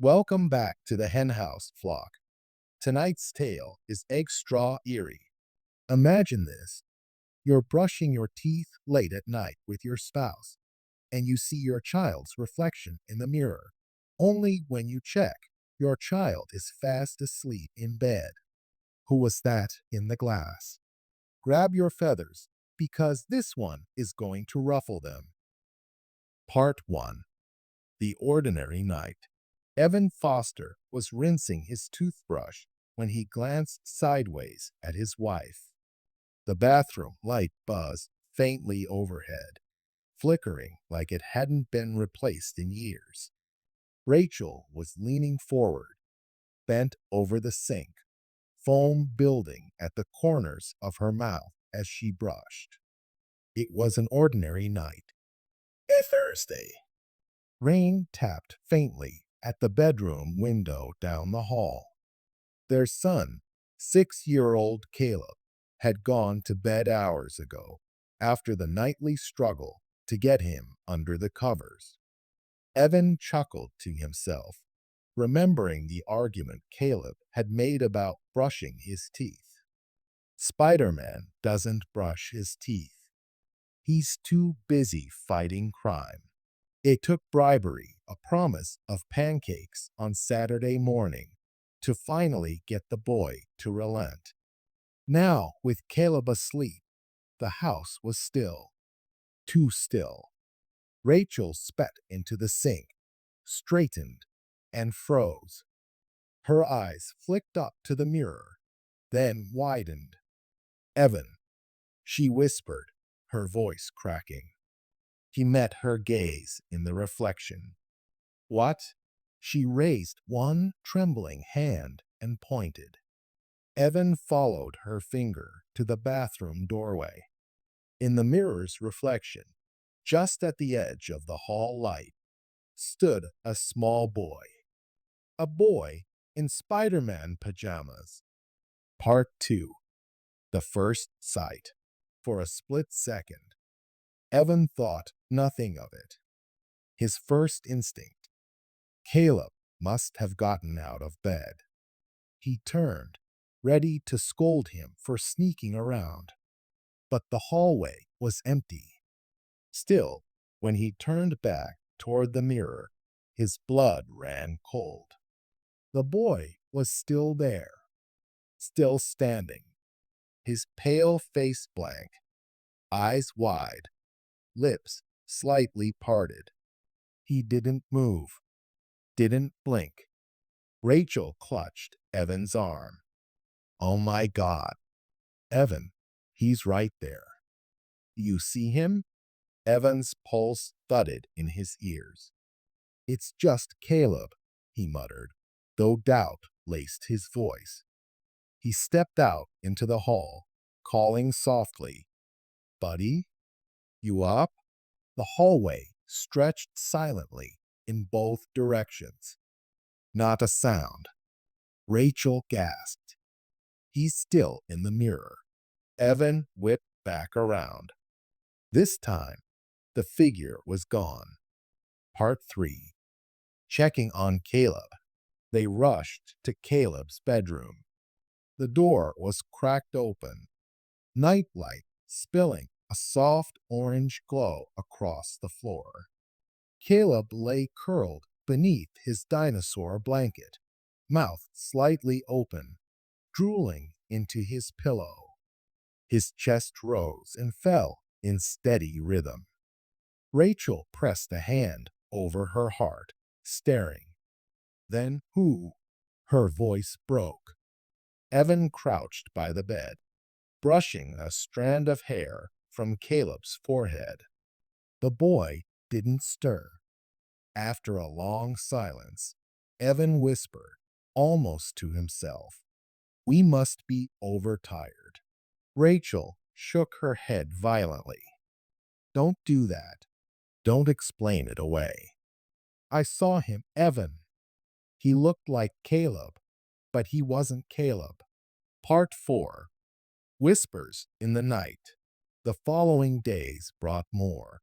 Welcome back to the henhouse flock. Tonight's tale is extra eerie. Imagine this. You're brushing your teeth late at night with your spouse, and you see your child's reflection in the mirror. Only when you check, your child is fast asleep in bed. Who was that in the glass? Grab your feathers, because this one is going to ruffle them. Part 1. The Ordinary Night. Evan Foster was rinsing his toothbrush when he glanced sideways at his wife. The bathroom light buzzed faintly overhead, flickering like it hadn't been replaced in years. Rachel was leaning forward, bent over the sink, foam building at the corners of her mouth as she brushed. It was an ordinary night, a Thursday. Rain tapped faintly at the bedroom window down the hall. Their son, 6-year-old Caleb, had gone to bed hours ago after the nightly struggle to get him under the covers. Evan chuckled to himself, remembering the argument Caleb had made about brushing his teeth. Spider-Man doesn't brush his teeth. He's too busy fighting crime. It took bribery, a promise of pancakes on Saturday morning, to finally get the boy to relent. Now, with Caleb asleep, the house was still. Too still. Rachel spat into the sink, straightened, and froze. Her eyes flicked up to the mirror, then widened. Evan, she whispered, her voice cracking. He met her gaze in the reflection. What? She raised one trembling hand and pointed. Evan followed her finger to the bathroom doorway. In the mirror's reflection, just at the edge of the hall light, stood a small boy. A boy in Spider-Man pajamas. Part 2. The First Sight. For a split second, Evan thought nothing of it. His first instinct. Caleb must have gotten out of bed. He turned, ready to scold him for sneaking around. But the hallway was empty. Still, when he turned back toward the mirror, his blood ran cold. The boy was still there, still standing, his pale face blank, eyes wide, lips slightly parted. He didn't move, didn't blink. Rachel clutched Evan's arm. Oh my God. Evan, he's right there. You see him? Evan's pulse thudded in his ears. It's just Caleb, he muttered, though doubt laced his voice. He stepped out into the hall, calling softly, Buddy, you up? The hallway stretched silently in both directions. Not a sound. Rachel gasped. He's still in the mirror. Evan whipped back around. This time, the figure was gone. Part 3. Checking on Caleb. They rushed to Caleb's bedroom. The door was cracked open, nightlight spilling a soft orange glow across the floor. Caleb lay curled beneath his dinosaur blanket, mouth slightly open, drooling into his pillow. His chest rose and fell in steady rhythm. Rachel pressed a hand over her heart, staring. Then who? Her voice broke. Evan crouched by the bed, brushing a strand of hair from Caleb's forehead. The boy didn't stir. After a long silence, Evan whispered, almost to himself, We must be overtired. Rachel shook her head violently. Don't do that. Don't explain it away. I saw him, Evan. He looked like Caleb, but he wasn't Caleb. Part 4. Whispers in the night. The following days brought more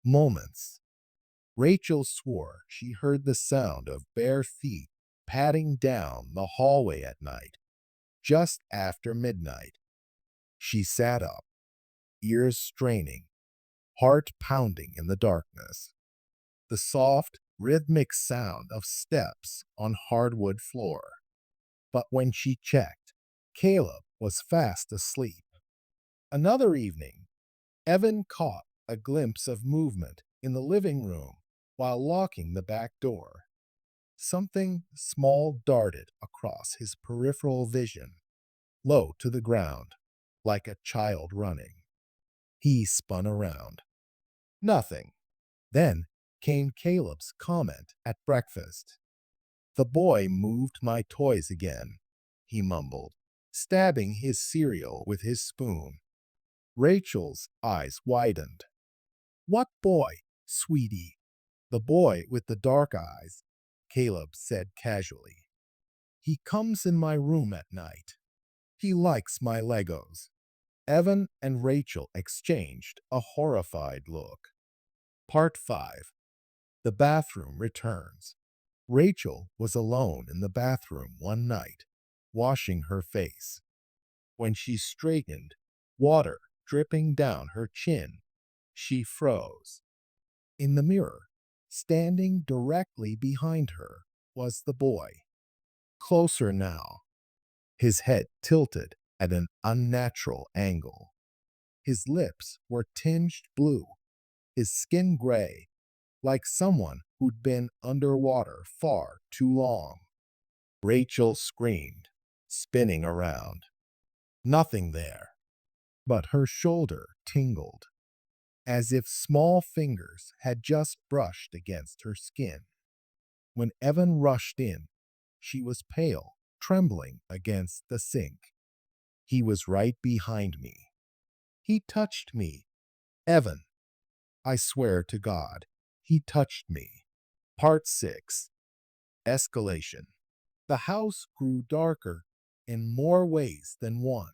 moments. Rachel swore she heard the sound of bare feet padding down the hallway at night, just after midnight. She sat up, ears straining, heart pounding in the darkness. The soft, rhythmic sound of steps on hardwood floor. But when she checked, Caleb was fast asleep. Another evening, Evan caught a glimpse of movement in the living room while locking the back door. Something small darted across his peripheral vision, low to the ground, like a child running. He spun around. Nothing. Then came Caleb's comment at breakfast. The boy moved my toys again, he mumbled, stabbing his cereal with his spoon. Rachel's eyes widened. What boy, sweetie? The boy with the dark eyes, Caleb said casually. He comes in my room at night. He likes my Legos. Evan and Rachel exchanged a horrified look. Part 5. The bathroom returns. Rachel was alone in the bathroom one night, washing her face. When she straightened, water dripping down her chin, she froze. In the mirror, standing directly behind her, was the boy. Closer now, his head tilted at an unnatural angle. His lips were tinged blue, his skin gray, like someone who'd been underwater far too long. Rachel screamed, spinning around. Nothing there, but her shoulder tingled, as if small fingers had just brushed against her skin. When Evan rushed in, she was pale, trembling against the sink. He was right behind me. He touched me. Evan, I swear to God, he touched me. Part 6. Escalation. The house grew darker in more ways than one.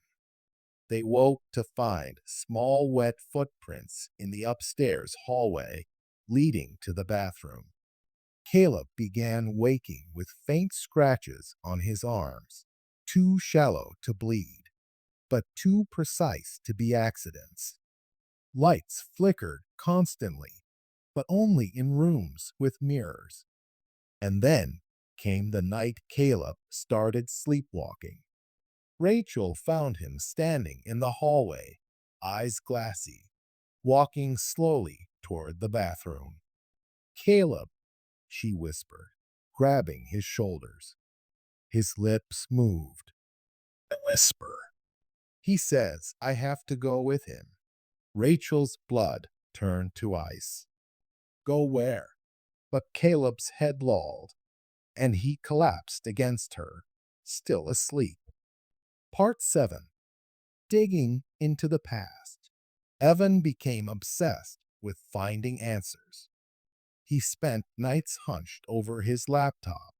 They woke to find small wet footprints in the upstairs hallway leading to the bathroom. Caleb began waking with faint scratches on his arms, too shallow to bleed, but too precise to be accidents. Lights flickered constantly, but only in rooms with mirrors. And then came the night Caleb started sleepwalking. Rachel found him standing in the hallway, eyes glassy, walking slowly toward the bathroom. Caleb, she whispered, grabbing his shoulders. His lips moved. A whisper. He says I have to go with him. Rachel's blood turned to ice. Go where? But Caleb's head lolled, and he collapsed against her, still asleep. Part 7. Digging into the past. Evan became obsessed with finding answers. He spent nights hunched over his laptop,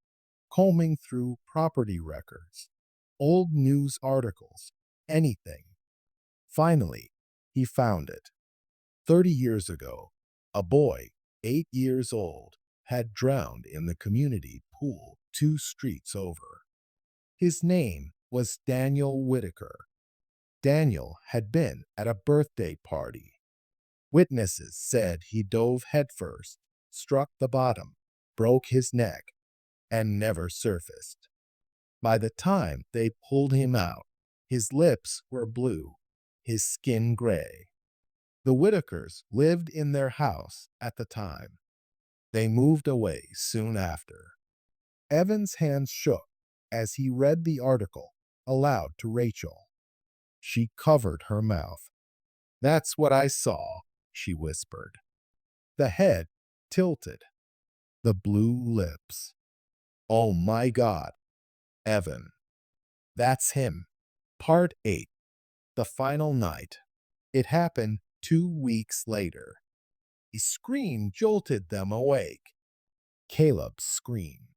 combing through property records, old news articles, anything. Finally, he found it. 30 years ago, a boy, 8 years old, had drowned in the community pool 2 streets over. His name was Daniel Whitaker. Daniel had been at a birthday party. Witnesses said he dove headfirst, struck the bottom, broke his neck, and never surfaced. By the time they pulled him out, his lips were blue, his skin gray. The Whitakers lived in their house at the time. They moved away soon after. Evan's hands shook as he read the article aloud to Rachel. She covered her mouth. That's what I saw, she whispered. The head tilted, the blue lips. Oh my God, Evan. That's him. Part 8. The final night. It happened 2 weeks later. A scream jolted them awake. Caleb's scream.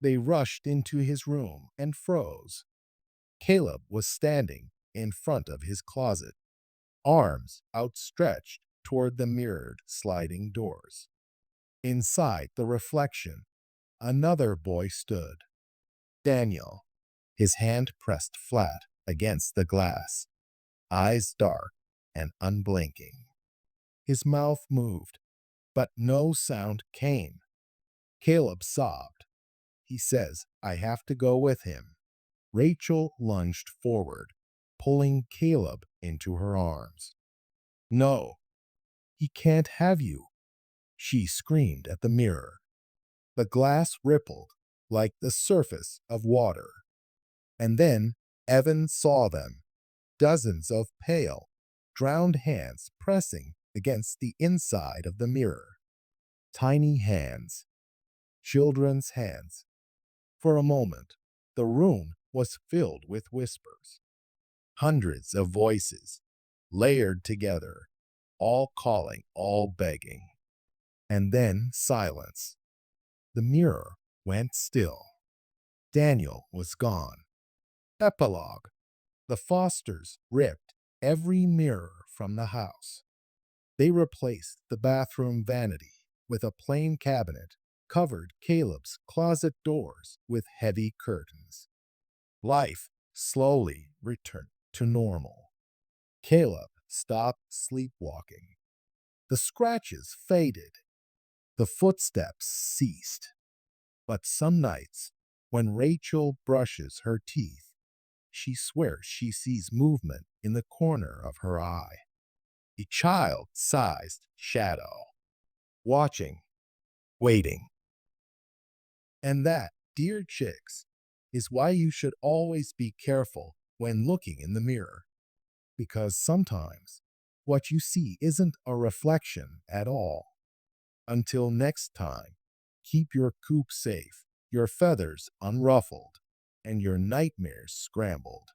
They rushed into his room and froze. Caleb was standing in front of his closet, arms outstretched toward the mirrored sliding doors. Inside the reflection, another boy stood. Daniel, his hand pressed flat against the glass, eyes dark and unblinking. His mouth moved, but no sound came. Caleb sobbed. He says, I have to go with him. Rachel lunged forward, pulling Caleb into her arms. No, he can't have you, she screamed at the mirror. The glass rippled like the surface of water. And then Evan saw them, dozens of pale, drowned hands pressing against the inside of the mirror. Tiny hands, children's hands. For a moment, the room was filled with whispers. Hundreds of voices, layered together, all calling, all begging. And then silence. The mirror went still. Daniel was gone. Epilogue. The Fosters ripped every mirror from the house. They replaced the bathroom vanity with a plain cabinet, covered Caleb's closet doors with heavy curtains. Life slowly returned to normal. Caleb stopped sleepwalking. The scratches faded. The footsteps ceased. But some nights, when Rachel brushes her teeth, she swears she sees movement in the corner of her eye. A child-sized shadow, watching, waiting. And that, dear chicks, is why you should always be careful when looking in the mirror. Because sometimes what you see isn't a reflection at all. Until next time, keep your coop safe, your feathers unruffled, and your nightmares scrambled.